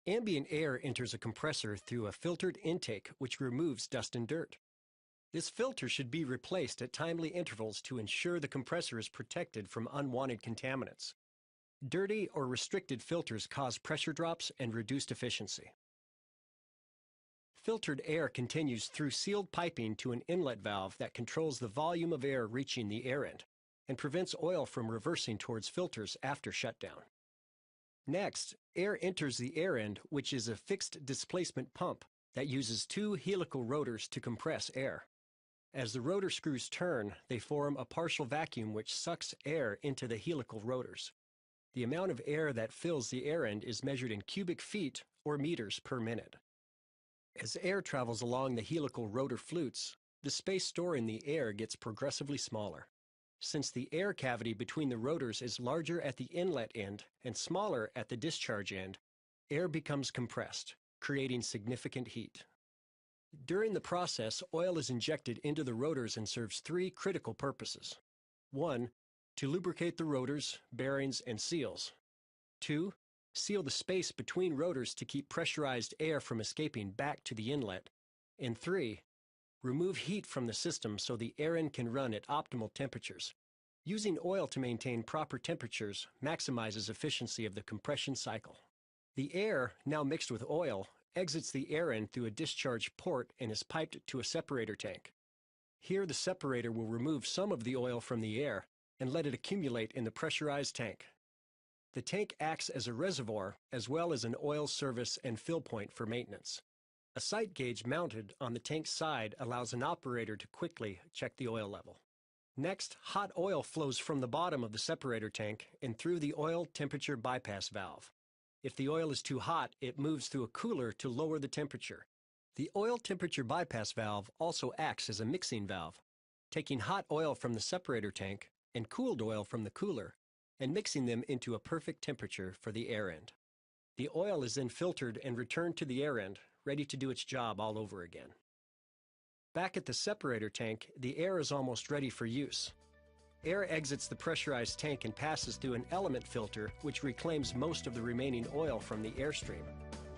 Ambient air enters a compressor through a filtered intake which removes dust and dirt. This filter should be replaced at timely intervals to ensure the compressor is protected from unwanted contaminants. Dirty or restricted filters cause pressure drops and reduced efficiency. Filtered air continues through sealed piping to an inlet valve that controls the volume of air reaching the air end and prevents oil from reversing towards filters after shutdown. Next, air enters the air end, which is a fixed displacement pump that uses two helical rotors to compress air. As the rotor screws turn, they form a partial vacuum which sucks air into the helical rotors. The amount of air that fills the air end is measured in cubic feet or meters per minute. As air travels along the helical rotor flutes, the space stored in the air gets progressively smaller. Since the air cavity between the rotors is larger at the inlet end and smaller at the discharge end, air becomes compressed, creating significant heat. During the process, oil is injected into the rotors and serves three critical purposes. 1. To lubricate the rotors, bearings, and seals. 2. Seal the space between rotors to keep pressurized air from escaping back to the inlet. And 3. Remove heat from the system so the air end can run at optimal temperatures. Using oil to maintain proper temperatures maximizes efficiency of the compression cycle. The air, now mixed with oil, exits the air end through a discharge port and is piped to a separator tank. Here the separator will remove some of the oil from the air and let it accumulate in the pressurized tank. The tank acts as a reservoir as well as an oil service and fill point for maintenance. A sight gauge mounted on the tank's side allows an operator to quickly check the oil level. Next, hot oil flows from the bottom of the separator tank and through the oil temperature bypass valve. If the oil is too hot, it moves through a cooler to lower the temperature. The oil temperature bypass valve also acts as a mixing valve, taking hot oil from the separator tank and cooled oil from the cooler and mixing them into a perfect temperature for the air end. The oil is then filtered and returned to the air end, ready to do its job all over again. Back at the separator tank, the air is almost ready for use. Air exits the pressurized tank and passes through an element filter which reclaims most of the remaining oil from the airstream.